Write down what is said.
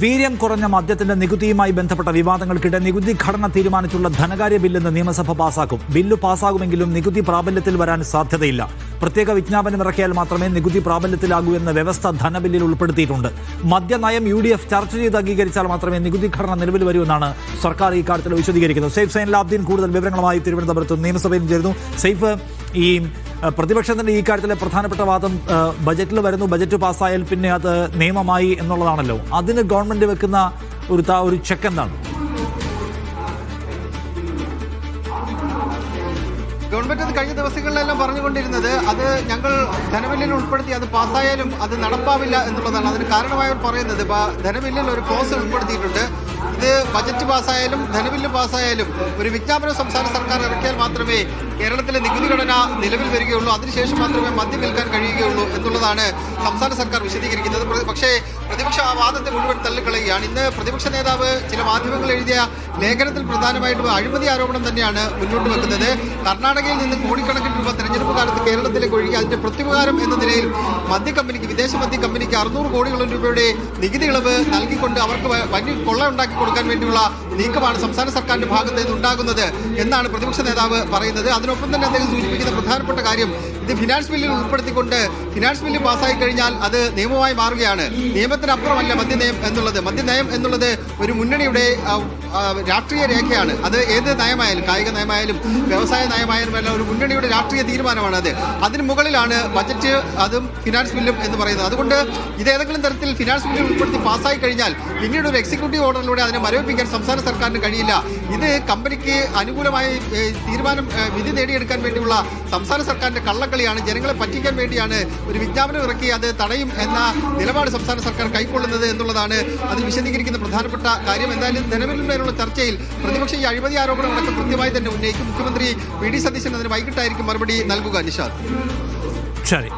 വീര്യം കുറഞ്ഞ മദ്യത്തിന്റെ നികുതിയുമായി ബന്ധപ്പെട്ട വിവാദങ്ങൾക്കിടെ നികുതി ഘടന തീരുമാനിച്ചുള്ള ധനകാര്യ ബില്ലെന്ന് നിയമസഭ പാസാക്കും. ബില്ല് പാസാകുമെങ്കിലും നികുതി പ്രാബല്യത്തിൽ വരാൻ സാധ്യതയില്ല. പ്രത്യേക വിജ്ഞാപനം ഇറക്കിയാൽ മാത്രമേ നികുതി പ്രാബല്യത്തിലാകൂ എന്ന വ്യവസ്ഥ ധനബില്ലിൽ ഉൾപ്പെടുത്തിയിട്ടുണ്ട്. മദ്യനയം UDF ചർച്ച ചെയ്ത് അംഗീകരിച്ചാൽ മാത്രമേ നികുതി ഘടന നിലവിൽ വരൂ എന്നാണ് സർക്കാർ ഈ കാര്യത്തിൽ വിശദീകരിക്കുന്നത്. സെയ്ഫ് സൈനുലാബ്ദീൻ കൂടുതൽ വിവരങ്ങളുമായി തിരുവനന്തപുരത്ത് നിയമസഭയിൽ ചേരുന്നു. സെയ്ഫ്, ഈ പ്രതിപക്ഷത്തിന്റെ ഈ കാര്യത്തിലെ പ്രധാനപ്പെട്ട വാദം ബജറ്റിൽ വരുന്നു, ബജറ്റ് പാസ്സായാൽ പിന്നെ അത് നിയമമായി എന്നുള്ളതാണല്ലോ. അതിന് ഗവൺമെന്റ് വെക്കുന്ന ഒരു ചെക്ക് എന്താണ്? ഗവൺമെന്റ് അത് കഴിഞ്ഞ ദിവസങ്ങളിലെല്ലാം പറഞ്ഞുകൊണ്ടിരുന്നത് അത് ഞങ്ങൾ ധനബില്ലിൽ ഉൾപ്പെടുത്തി അത് പാസ്സായാലും അത് നടപ്പാവില്ല എന്നുള്ളതാണ്. അതിന് കാരണമായവർ പറയുന്നത് ധനബില്ലിൽ ഒരു ക്ലോസ് ഉൾപ്പെടുത്തിയിട്ടുണ്ട്. ഇത് ബജറ്റ് പാസ്സായാലും ധനബില്ല് പാസ്സായാലും ഒരു വിജ്ഞാപനം സംസ്ഥാന സർക്കാർ ഇറക്കിയാൽ മാത്രമേ കേരളത്തിലെ നികുതി ഘടന നിലവിൽ വരികയുള്ളൂ, അതിനുശേഷം മാത്രമേ മദ്യം വിൽക്കാൻ കഴിയുകയുള്ളൂ എന്നുള്ളതാണ് സംസ്ഥാന സർക്കാർ വിശദീകരിക്കുന്നത്. പക്ഷേ പ്രതിപക്ഷ ആ വാദത്തെ മുഴുവൻ തള്ളിക്കളയുകയാണ്. ഇന്ന് പ്രതിപക്ഷ നേതാവ് ചില മാധ്യമങ്ങൾ എഴുതിയ ലേഖനത്തിൽ പ്രധാനമായിട്ടും അഴിമതി ആരോപണം തന്നെയാണ് മുന്നോട്ട് വെക്കുന്നത്. കർണാടകയിൽ നിന്ന് കോടിക്കണക്കിന് രൂപ തെരഞ്ഞെടുപ്പ് കാലത്ത് കേരളത്തിലേക്ക് ഒഴുകി അതിന്റെ പ്രത്യുപകാരം എന്ന നിലയിൽ മദ്യ കമ്പനിക്ക്, വിദേശ മദ്യ കമ്പനിക്ക് 600 കോടിയോളം രൂപയുടെ നികുതി ഇളവ് നൽകിക്കൊണ്ട് അവർക്ക് വലിയ കൊള്ള ഉണ്ടാക്കി കൊടുക്കാൻ വേണ്ടിയുള്ള നീക്കമാണ് സംസ്ഥാന സർക്കാരിന്റെ ഭാഗത്ത് നിന്ന് ഉണ്ടാകുന്നത് എന്നാണ് പ്രതിപക്ഷ നേതാവ് പറയുന്നത്. അതിനൊപ്പം തന്നെ അദ്ദേഹം സൂചിപ്പിക്കുന്ന പ്രധാനപ്പെട്ട കാര്യം, ഇത് ഫിനാൻസ് ബില്ലിൽ ഉൾപ്പെടുത്തിക്കൊണ്ട് ഫിനാൻസ് ബില്ല് പാസ്സായി കഴിഞ്ഞാൽ അത് നിയമമായി മാറുകയാണ്. നിയമത്തിനപ്പുറമല്ല മദ്യനയം എന്നുള്ളത്. മദ്യനയം എന്നുള്ളത് ഒരു മുന്നണിയുടെ രാഷ്ട്രീയ രേഖയാണ്. അത് ഏത് നയമായാലും, കായിക നയമായാലും വ്യവസായ നയമായാലും എല്ലാം ഒരു മുന്നണിയുടെ രാഷ്ട്രീയ തീരുമാനമാണ്. അതിന് മുകളിലാണ് ബജറ്റ്, അതും ഫിനാൻസ് ബില്ലും എന്ന് പറയുന്നത്. അതുകൊണ്ട് ഇത് ഏതെങ്കിലും തരത്തിൽ ഫിനാൻസ് ബില്ലിൽ ഉൾപ്പെടുത്തി പാസ്സായി കഴിഞ്ഞാൽ പിന്നീട് ഒരു എക്സിക്യൂട്ടീവ് ഓർഡറിലൂടെ അതിനെ മരവിപ്പിക്കാൻ സംസ്ഥാന സർക്കാരിന് കഴിയില്ല. ഇത് കമ്പനിക്ക് അനുകൂലമായി തീരുമാനം, വിധി നേടിയെടുക്കാൻ വേണ്ടിയുള്ള സംസ്ഥാന സർക്കാരിന്റെ കള്ളക്കളിയാണ്. ജനങ്ങളെ പറ്റിക്കാൻ വേണ്ടിയാണ് ഒരു വിജ്ഞാപനം ഇറക്കി അത് തടയും എന്ന നിലപാട് സംസ്ഥാന സർക്കാർ കൈക്കൊള്ളുന്നത് എന്നുള്ളതാണ് അതിൽ വിശദീകരിക്കുന്ന പ്രധാനപ്പെട്ട കാര്യം. എന്തായാലും ധനബില്ലിന്മേലുള്ള ചർച്ചയിൽ പ്രതിപക്ഷം ഈ അഴിമതി ആരോപണങ്ങളൊക്കെ കൃത്യമായി തന്നെ ഉന്നയിക്കും. മുഖ്യമന്ത്രി വി ഡി സതീശൻ അതിന് വൈകിട്ടായിരിക്കും മറുപടി നൽകുക. നിഷാദ്, ശരി.